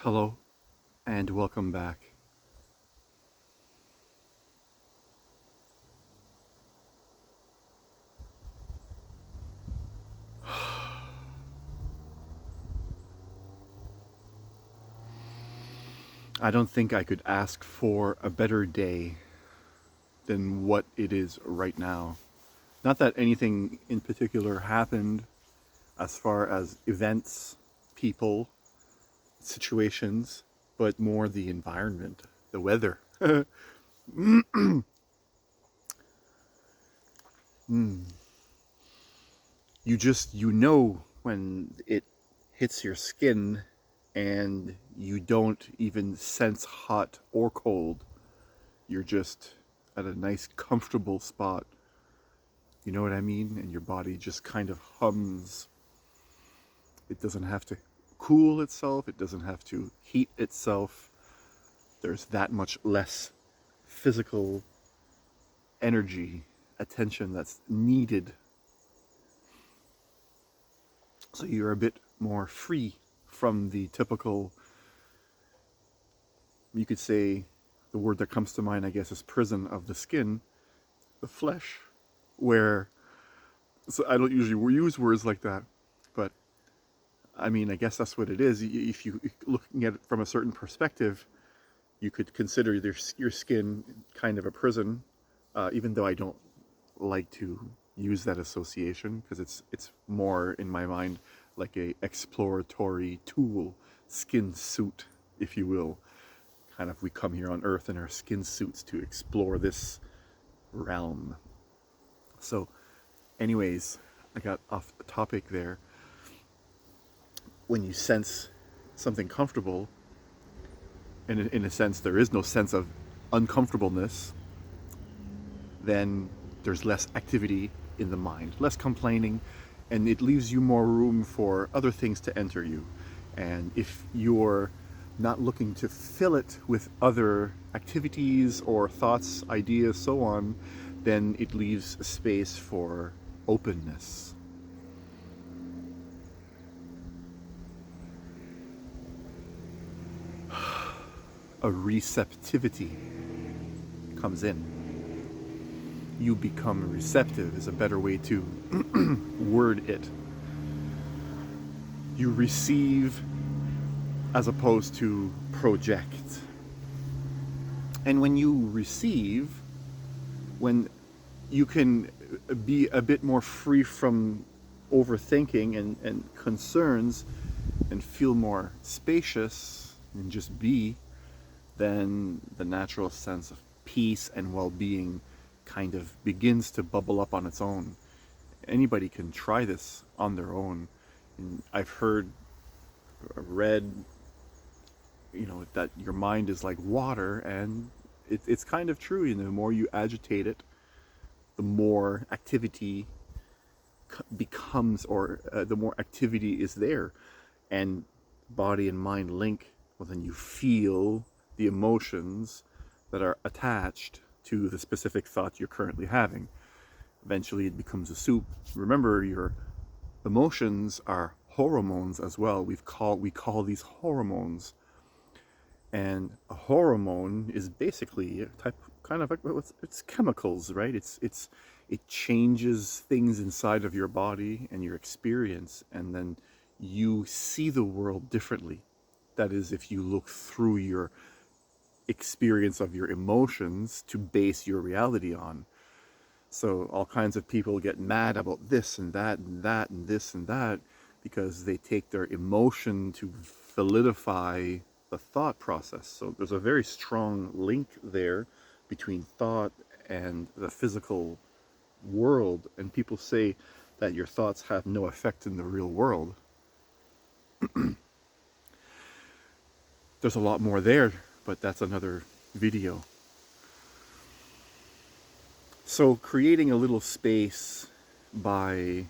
Hello and welcome back. I don't think I could ask for a better day than what it is right now. Not that anything in particular happened as far as events, people, situations, but more the environment, the weather. You know when it hits your skin and you don't even sense hot or cold. You're just at a nice comfortable spot. You know what I mean? And your body just kind of hums. It doesn't have to cool itself, it doesn't have to heat itself. There's that much less physical energy, attention that's needed. So you're a bit more free from the typical, you could say, the word that comes to mind, I guess, is prison of the skin, the flesh, where, so I don't usually use words like that, but I mean, I guess that's what it is. If you looking at it from a certain perspective, you could consider your skin kind of a prison, even though I don't like to use that association because it's more in my mind like a exploratory tool, skin suit, if you will. Kind of, we come here on Earth in our skin suits to explore this realm. So, anyways, I got off the topic there. When you sense something comfortable, and in a sense there is no sense of uncomfortableness, then there's less activity in the mind, less complaining, and it leaves you more room for other things to enter you. And if you're not looking to fill it with other activities or thoughts, ideas, so on, then it leaves space for openness. A receptivity comes in. You become receptive is a better way to word it. You receive as opposed to project. And when you receive, when you can be a bit more free from overthinking and concerns and feel more spacious and just be, then the natural sense of peace and well-being kind of begins to bubble up on its own. Anybody can try this on their own. And I've heard, read, that your mind is like water, and it's kind of true. The more you agitate it, the more activity becomes, or the more activity is there, and body and mind link. Well, then you feel the emotions that are attached to the specific thought you're currently having. Eventually, it becomes a soup. Remember, your emotions are hormones as well. We call these hormones, and a hormone is basically a type, kind of like, it's chemicals, right? It changes things inside of your body and your experience, and then you see the world differently. That is, if you look through your experience of your emotions to base your reality on. So all kinds of people get mad about this and that and that and this and that because they take their emotion to solidify the thought process. So there's a very strong link there between thought and the physical world. And people say that your thoughts have no effect in the real world. There's a lot more there, but that's another video. So creating a little space by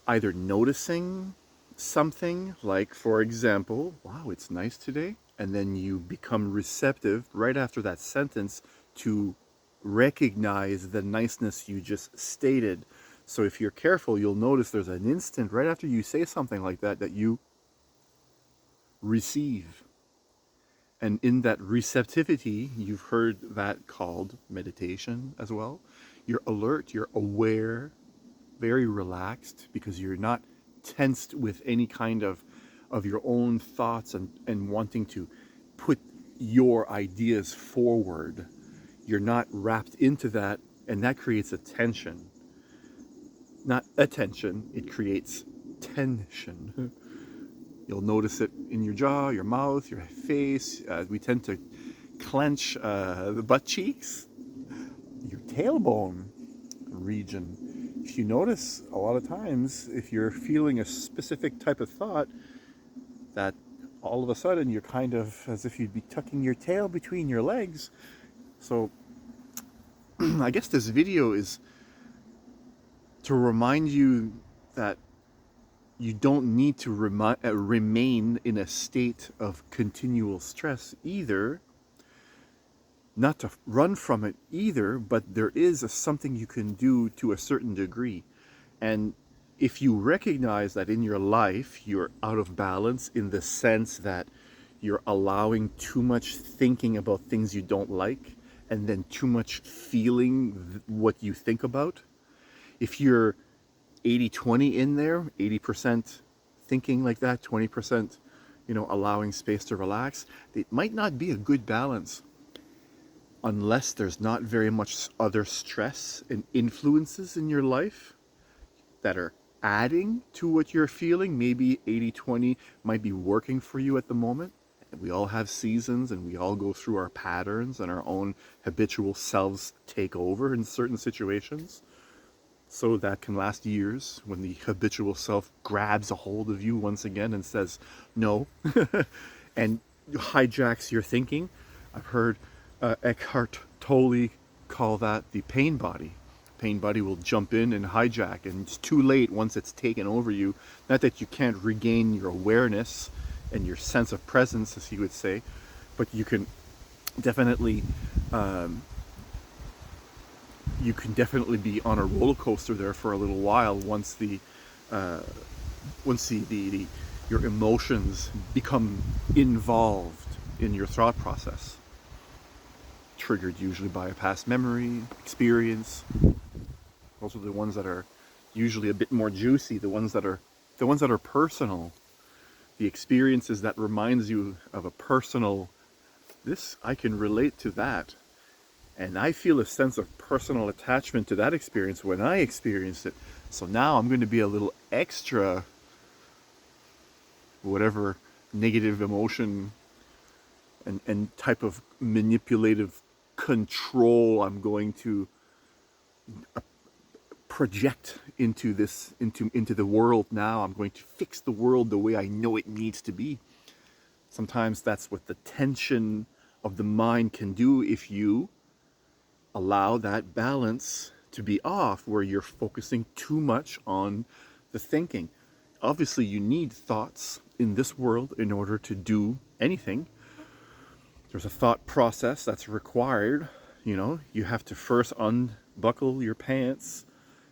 either noticing something, like, for example, wow, it's nice today, and then you become receptive right after that sentence to recognize the niceness you just stated. So if you're careful, you'll notice there's an instant right after you say something like that that you receive. And in that receptivity, you've heard that called meditation as well. You're alert, you're aware, very relaxed, because you're not tensed with any kind of your own thoughts and wanting to put your ideas forward. You're not wrapped into that, and that creates a tension. Not attention, it creates tension. You'll notice it in your jaw, your mouth, your face. We tend to clench the butt cheeks, your tailbone region. If you notice, a lot of times, if you're feeling a specific type of thought, that all of a sudden you're kind of as if you'd be tucking your tail between your legs. So I guess this video is to remind you that you don't need to remain in a state of continual stress either, not to run from it either, but there is something you can do to a certain degree. And if you recognize that in your life you're out of balance in the sense that you're allowing too much thinking about things you don't like and then too much feeling what you think about, if you're 80-20 in there, 80% thinking like that, 20%, allowing space to relax, it might not be a good balance unless there's not very much other stress and influences in your life that are adding to what you're feeling. Maybe 80-20 might be working for you at the moment. We all have seasons and we all go through our patterns and our own habitual selves take over in certain situations. So that can last years when the habitual self grabs a hold of you once again and says no and hijacks your thinking. I've heard Eckhart Tolle call that the pain body. Pain body will jump in and hijack, and it's too late once it's taken over you. Not that you can't regain your awareness and your sense of presence, as he would say, but you can definitely be on a roller coaster there for a little while once your emotions become involved in your thought process, triggered usually by a past memory, experience. Those are the ones that are usually a bit more juicy, the ones that are personal, the experiences that reminds you of a personal, this, I can relate to that. And I feel a sense of personal attachment to that experience when I experienced it. So now I'm going to be a little extra, whatever negative emotion and type of manipulative control I'm going to project into the world now. I'm going to fix the world the way I know it needs to be. Sometimes that's what the tension of the mind can do if you allow that balance to be off, where you're focusing too much on the thinking. Obviously, you need thoughts in this world in order to do anything. There's a thought process that's required. You have to first unbuckle your pants.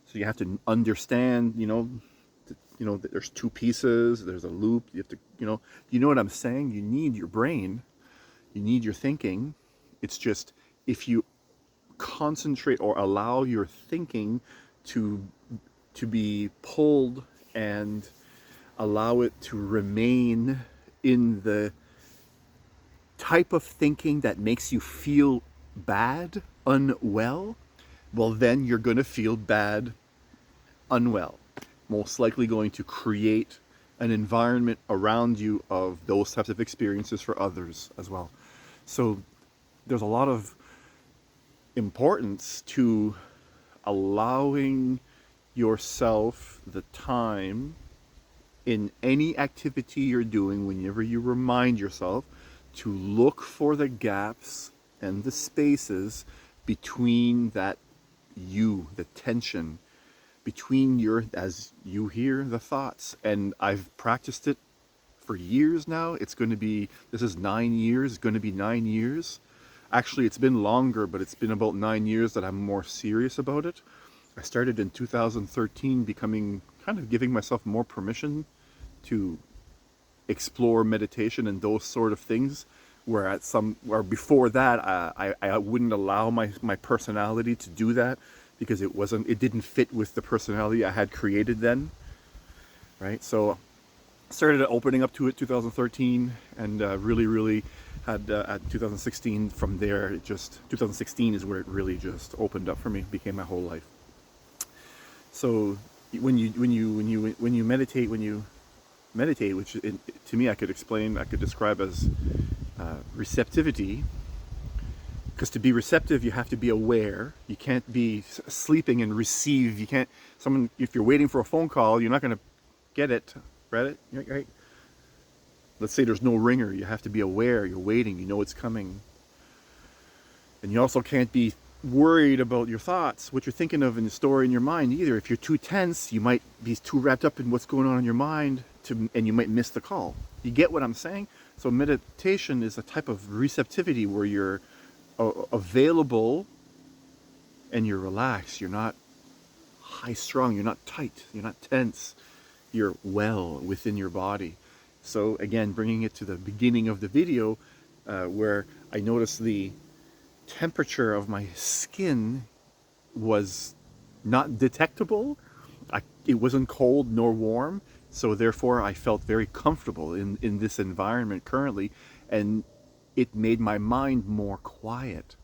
So you have to understand, that there's two pieces, there's a loop. You have to, you know what I'm saying? You need your brain. You need your thinking. It's just, if you concentrate or allow your thinking to be pulled and allow it to remain in the type of thinking that makes you feel bad, unwell, well, then you're going to feel bad, unwell. Most likely going to create an environment around you of those types of experiences for others as well. So there's a lot of importance to allowing yourself the time in any activity you're doing, whenever you remind yourself to look for the gaps and the spaces between that the tension between as you hear the thoughts. And I've practiced it for years now. This is 9 years, it's going to be 9 years. Actually, it's been longer, but it's been about 9 years that I'm more serious about it. I started in 2013 giving myself more permission to explore meditation and those sort of things, where before that I wouldn't allow my personality to do that, because it didn't fit with the personality I had created then, right? So started opening up to it 2013, and really had at 2016. From there, 2016 is where it really just opened up for me, became my whole life. So when you meditate, which to me I could describe as receptivity, because to be receptive you have to be aware. You can't be sleeping and receive. You can't, if you're waiting for a phone call, you're not going to get it, right? Let's say there's no ringer. You have to be aware. You're waiting. You know it's coming. And you also can't be worried about your thoughts, what you're thinking of in the story in your mind either. If you're too tense, you might be too wrapped up in what's going on in your mind, and you might miss the call. You get what I'm saying? So meditation is a type of receptivity where you're available and you're relaxed. You're not high strung. You're not tight. You're not tense. You're well within your body. So again, bringing it to the beginning of the video, where I noticed the temperature of my skin was not detectable. It wasn't cold nor warm, so therefore I felt very comfortable in this environment currently, and it made my mind more quiet.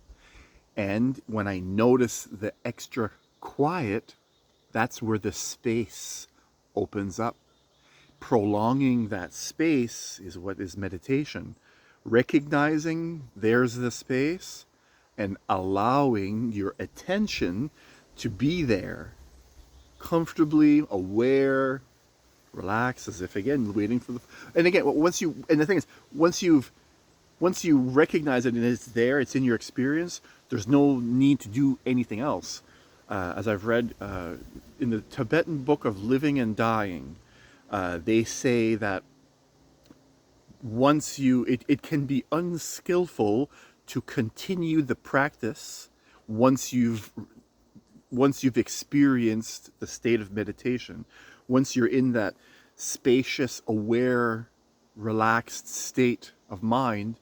And when I notice the extra quiet, that's where the space opens up. Prolonging that space is what is meditation. Recognizing there's the space and allowing your attention to be there, comfortably aware, relaxed, as if again waiting for the. And again, the thing is, once you recognize it and it's there, it's in your experience, there's no need to do anything else. As I've read in the Tibetan book of Living and Dying, they say that it can be unskillful to continue the practice once you've experienced the state of meditation. Once you're in that spacious, aware, relaxed state of mind,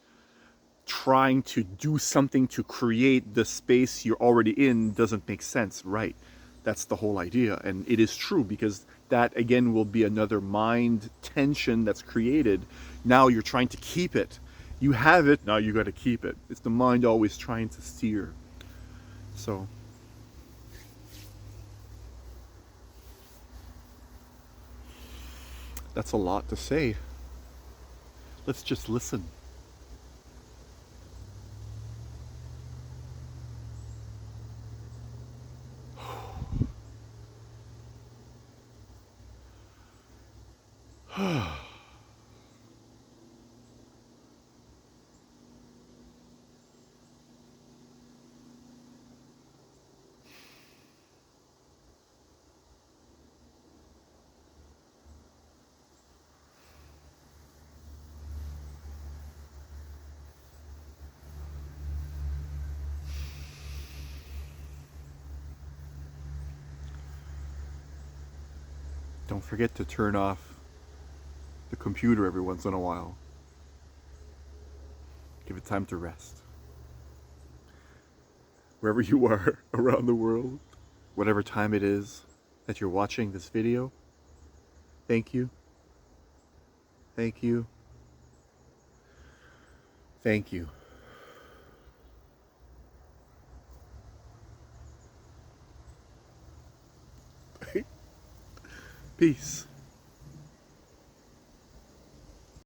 trying to do something to create the space you're already in doesn't make sense, right? That's the whole idea. And it is true, because that again will be another mind tension that's created. Now you're trying to keep it. You have it, now you got to keep it. It's the mind always trying to steer. So that's a lot to say. Let's just listen. Don't forget to turn off the computer every once in a while. Give it time to rest. Wherever you are around the world, whatever time it is that you're watching this video, thank you. Thank you. Thank you. Peace.